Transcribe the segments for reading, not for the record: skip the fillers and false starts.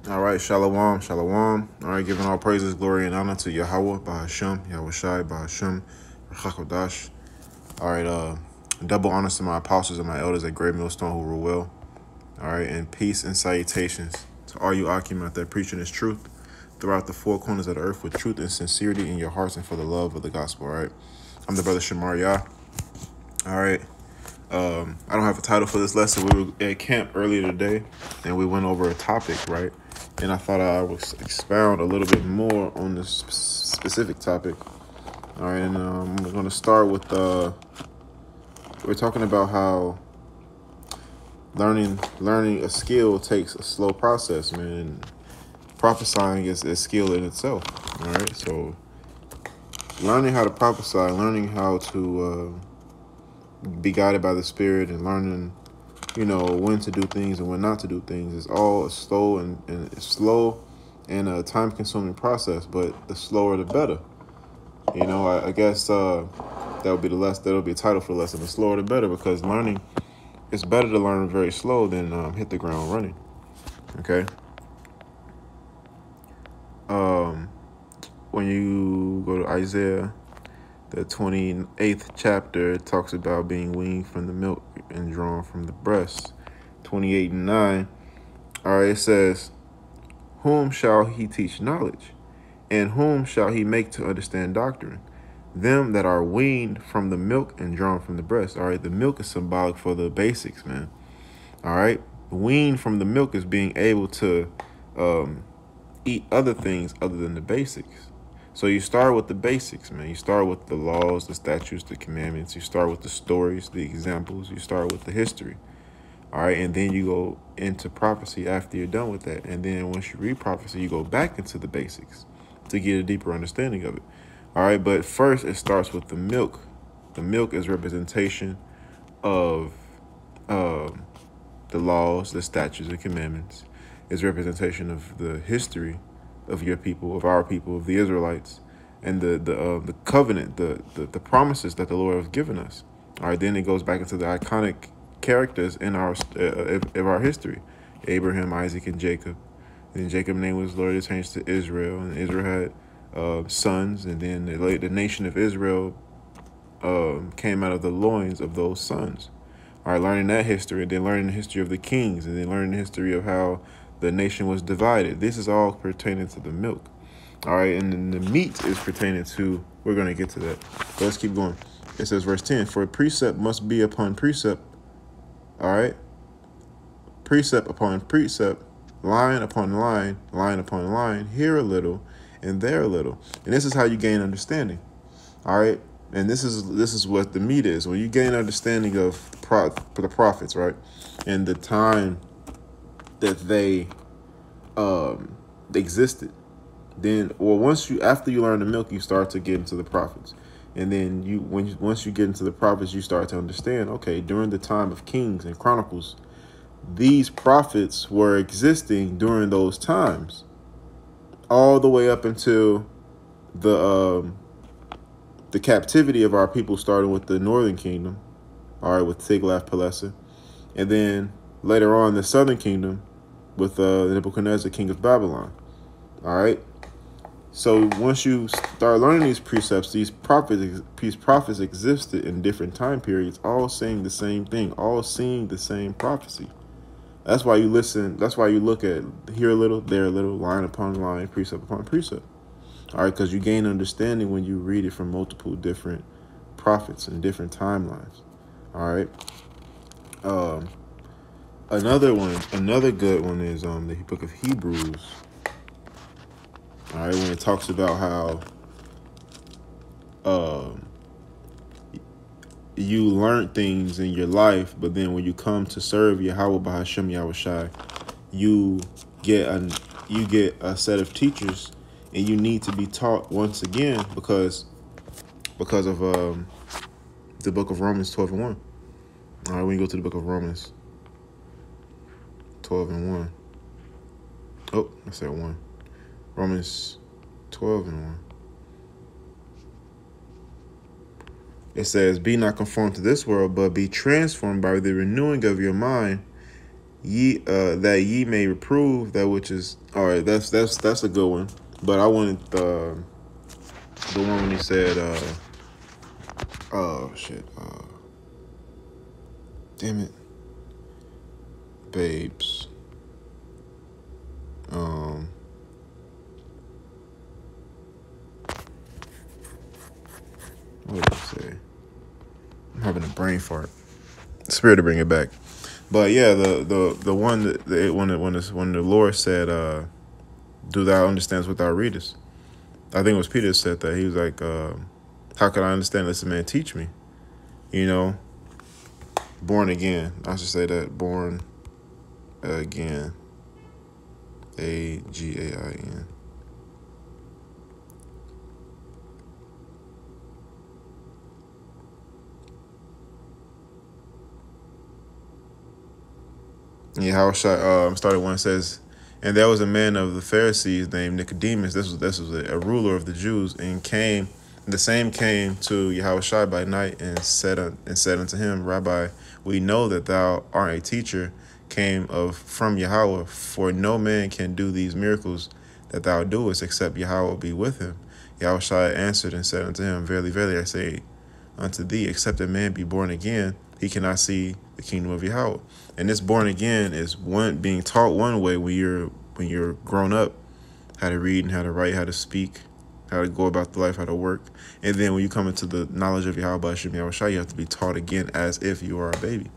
All right, shalom, shalom. All right, giving all praises, glory, and honor to Yahweh, Bahashem, Yahweh Shai, Bahashem, Chakodash. All right, double honors to my apostles and my elders at Great Millstone who rule well. All right, and peace and salutations to all you Akim out there preaching this truth throughout the four corners of the earth with truth and sincerity in your hearts and for the love of the gospel. All right, I'm the brother Shamar Yah. All right. I don't have a title for this lesson. We were at camp earlier today, and we went over a topic, right? And I thought I would expound a little bit more on this specific topic. All right, and I'm going to start with we're talking about how learning a skill takes a slow process, man. And prophesying is a skill in itself. All right, so learning how to prophesy, learning how to be guided by the Spirit, and learning, when to do things and when not to do things is all a slow and a time-consuming process. But the slower, the better. I guess that'll be the title for the lesson. The slower, the better, because it's better to learn very slow than hit the ground running. Okay. When you go to Isaiah, the 28th chapter, it talks about being weaned from the milk and drawn from the breast. 28 and 9. All right, it says, "Whom shall he teach knowledge? And whom shall he make to understand doctrine? Them that are weaned from the milk and drawn from the breast." All right, the milk is symbolic for the basics, man. All right, weaned from the milk is being able to eat other things other than the basics. So you start with the basics, man. You start with the laws, the statutes, the commandments. You start with the stories, the examples. You start with the history. All right, and then you go into prophecy after you're done with that. And then once you read prophecy, you go back into the basics to get a deeper understanding of it. All right, but first it starts with the milk. The milk is representation of the laws, the statutes, and commandments. It's representation of the history of your people, of our people, of the Israelites, and the covenant, the promises that the Lord has given us. All right, then it goes back into the iconic characters in our history: Abraham, Isaac, and Jacob. And then Jacob's name was Lord. It changed to Israel, and Israel had sons, and then the nation of Israel came out of the loins of those sons. All right, learning that history, and then learning the history of the kings, and then learning the history of how the nation was divided. This is all pertaining to the milk. All right, and then the meat is pertaining to, we're going to get to that. But let's keep going. It says, verse 10, "For precept must be upon precept." All right, precept upon precept, line upon line, line upon line, here a little and there a little. And this is how you gain understanding. All right, and this is what the meat is. When you gain understanding of the prophets, right, and the time that they existed, then, or after you learn the milk, you start to get into the prophets. And then once you get into the prophets, you start to understand, okay, during the time of Kings and Chronicles, these prophets were existing during those times, all the way up until the captivity of our people, starting with the northern kingdom, all right, with Tiglath-Pileser, and then later on the southern kingdom with Nebuchadnezzar, king of Babylon. All right. So once you start learning these precepts, these prophets existed in different time periods, all saying the same thing, all seeing the same prophecy. That's why you listen. That's why you look at here a little, there a little, line upon line, precept upon precept. All right, because you gain understanding when you read it from multiple different prophets and different timelines. All right. Another good one is the book of Hebrews. All right, when it talks about how you learn things in your life, but then when you come to serve Yahweh Bahashem Yahweh Shai, you get a set of teachers, and you need to be taught once again because of the book of Romans 12 and 1. All right, when you go to the book of Romans 12 and 1. Oh, I said 1. Romans 12 and 1. It says, "Be not conformed to this world, but be transformed by the renewing of your mind. that ye may reprove that which is all right. That's a good one. But I wanted the one when he said, oh shit, damn it, babes. What did I say? I'm having a brain fart. Spirit to bring it back. But yeah, the one that when the Lord said, "Do thou understand what thou readest?" I think it was Peter that said that. He was like, "How can I understand unless a man teach me?" You know, born again. I should say that, born again. AGAIN. Yeah, how started one says, and there was a man of the Pharisees named Nicodemus. This was a ruler of the Jews, and the same came to Yahushua by night and said unto him, Rabbi, we know that thou art a teacher, came from Yahweh, for no man can do these miracles that thou doest, except Yahweh be with him. Yahushua answered and said unto him, Verily, verily, I say unto thee, except a man be born again, he cannot see the kingdom of Yahweh. And this born again is being taught one way when you're grown up, how to read and how to write, how to speak, how to go about the life, how to work. And then when you come into the knowledge of Yahweh Hashem Yahushua, you have to be taught again as if you are a baby.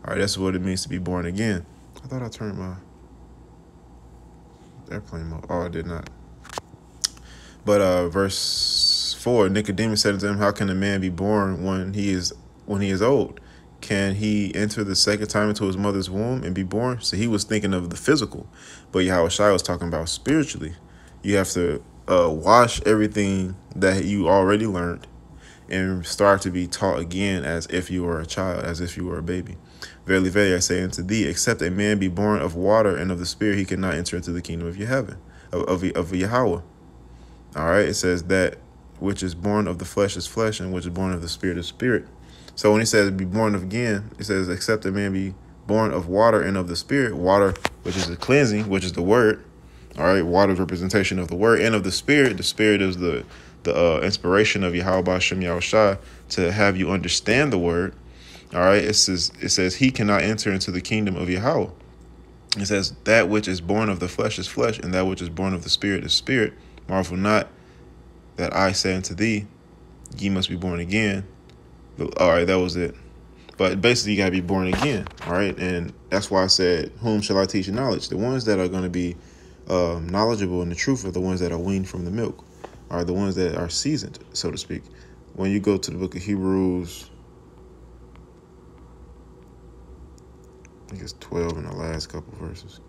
All right, that's what it means to be born again. I thought I turned my airplane mode. Oh, I did not. But verse 4, Nicodemus said unto him, How can a man be born when he is old? Can he enter the second time into his mother's womb and be born? So he was thinking of the physical, but Yahushua was talking about spiritually. You have to wash everything that you already learned and start to be taught again as if you were a child, as if you were a baby. Verily, verily, I say unto thee, except a man be born of water and of the Spirit, he cannot enter into the kingdom of heaven, of Yahweh. All right, it says that which is born of the flesh is flesh, and which is born of the Spirit is spirit. So when he says be born again, it says except a man be born of water and of the Spirit. Water, which is the cleansing, which is the word. All right, water is representation of the word, and of the Spirit. The Spirit is the inspiration of Yahweh Hashem Yahushua to have you understand the word. All right, it says he cannot enter into the kingdom of Yahweh. It says that which is born of the flesh is flesh, and that which is born of the Spirit is spirit. Marvel not that I say unto thee, ye must be born again. All right, that was it. But basically, you got to be born again. All right. And that's why I said, whom shall I teach knowledge? The ones that are going to be knowledgeable in the truth are the ones that are weaned from the milk, are the ones that are seasoned, so to speak. When you go to the book of Hebrews, I think it's 12 in the last couple verses.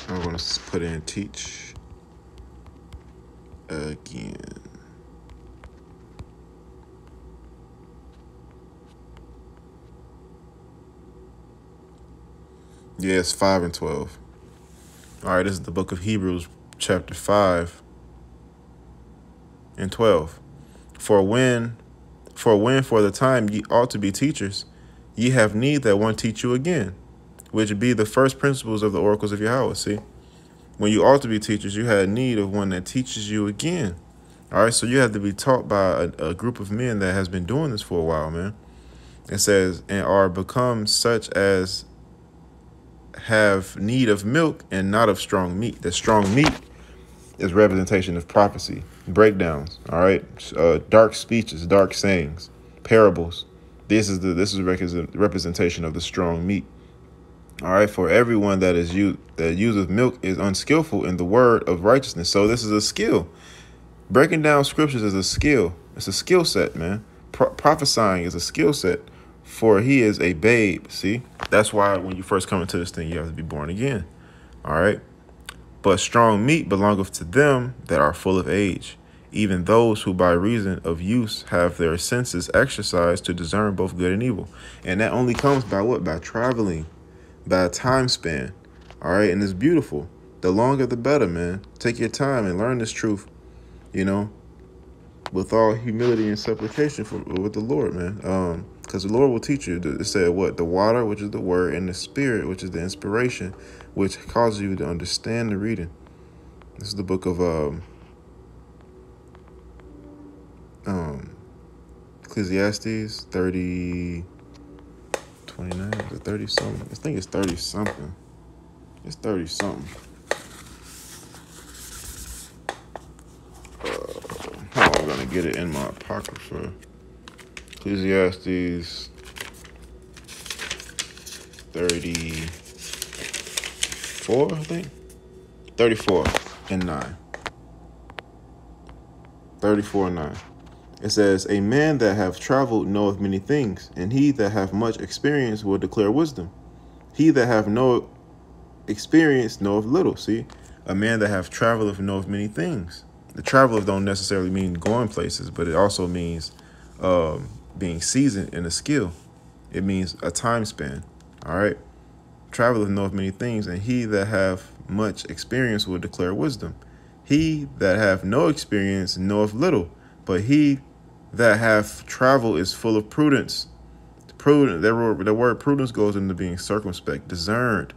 I'm going to put in teach again. Yeah, it's 5 and 12. All right, this is the book of Hebrews, chapter 5 and 12. For for the time ye ought to be teachers, ye have need that one teach you again, which be the first principles of the oracles of Yahweh. See, when you ought to be teachers, you had need of one that teaches you again. All right, so you have to be taught by a group of men that has been doing this for a while, man. It says, and are become such as have need of milk and not of strong meat. The strong meat is representation of prophecy, breakdowns, all right, dark speeches, dark sayings, parables. This is representation of the strong meat. All right, for everyone that useth milk is unskillful in the word of righteousness. So this is a skill. Breaking down scriptures is a skill. It's a skill set, man. Prophesying is a skill set, for he is a babe. See, that's why when you first come into this thing, you have to be born again. All right. But strong meat belongeth to them that are full of age, even those who by reason of use have their senses exercised to discern both good and evil. And that only comes by what? By traveling, by a time span. All right. And it's beautiful. The longer, the better, man. Take your time and learn this truth, you know, with all humility and supplication with the Lord, man. Because the Lord will teach you. It said what? The water, which is the word, and the spirit, which is the inspiration, which causes you to understand the reading. This is the book of Ecclesiastes 30, 29, is it 30 something? I think it's 30 something. It's 30 something. How am I gonna get it in my apocrypha? Ecclesiastes 34, I think. 34 and 9. 34 and 9. It says, a man that hath traveled knoweth many things, and he that hath much experience will declare wisdom. He that hath no experience knoweth little. See, a man that hath traveled knoweth many things. The travelers don't necessarily mean going places, but it also means being seasoned in a skill. It means a time span. All right. Travelers knoweth many things, and he that hath much experience will declare wisdom. He that hath no experience knoweth little, but he that hath traveled is full of prudence. Prudent. The word prudence goes into being circumspect, discerned,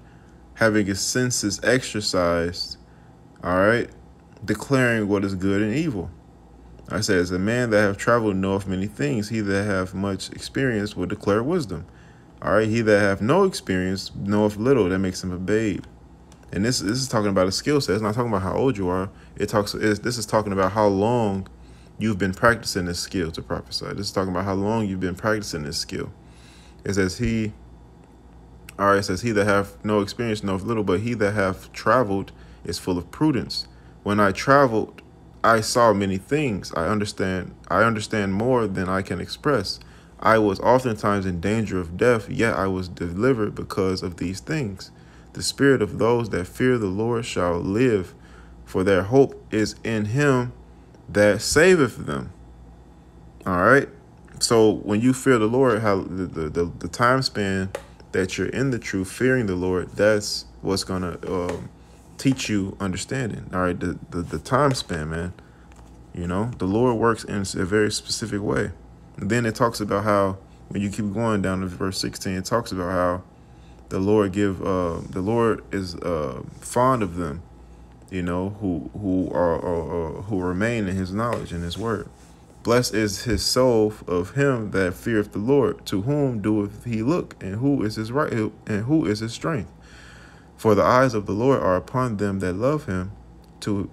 having his senses exercised. All right, declaring what is good and evil. I says, a man that hath traveled knoweth many things. He that hath much experience will declare wisdom. All right, he that hath no experience knoweth little. That makes him a babe. And this is talking about a skill set. It's not talking about how old you are. This is talking about how long you've been practicing this skill to prophesy. This is talking about how long you've been practicing this skill. It says it says he that hath no experience knoweth little, but he that hath traveled is full of prudence. When I traveled, I saw many things. I understand more than I can express. I was oftentimes in danger of death, yet I was delivered because of these things. The spirit of those that fear the Lord shall live, for their hope is in him that saveth them. All right. So when you fear the Lord, how the time span that you're in the truth, fearing the Lord, that's what's gonna teach you understanding. All right. The time span, man. You know, the Lord works in a very specific way. And then it talks about how, when you keep going down to verse 16, it talks about how the Lord is fond of them, you know, who remain in his knowledge and his word. Blessed is his soul of him that feareth the Lord, to whom doeth he look, and who is his right, and who is his strength. For the eyes of the Lord are upon them that love him, to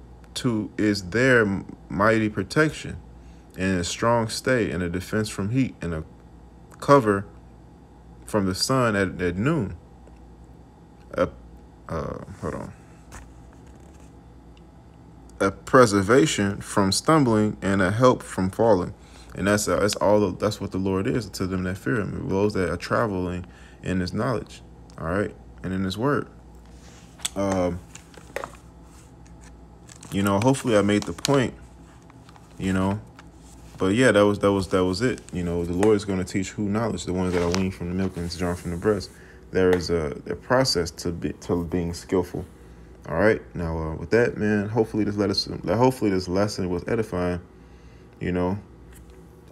is their mighty protection, and a strong stay, and a defense from heat, and a cover from the sun at noon. A preservation from stumbling, and a help from falling. And that's what the Lord is to them that fear him, those that are traveling in his knowledge, all right, and in his word. You know, hopefully I made the point, you know. But yeah, that was it. You know, the Lord is going to teach who knowledge, the ones that are weaned from the milk and drawn from the breast. There is a process to being skillful. All right. Now, with that, man, hopefully this lesson was edifying, you know.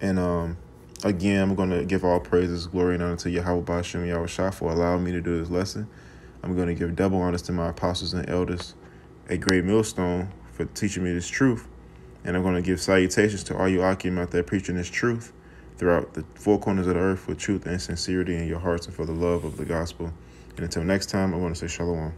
And again, I'm going to give all praises, glory, and honor to Yahweh Ba'ashem Yahushua for allowing me to do this lesson. I'm going to give double honors to my apostles and elders, a great millstone, for teaching me this truth. And I'm going to give salutations to all you Akim out there preaching this truth throughout the four corners of the earth with truth and sincerity in your hearts and for the love of the gospel. And until next time, I want to say shalom.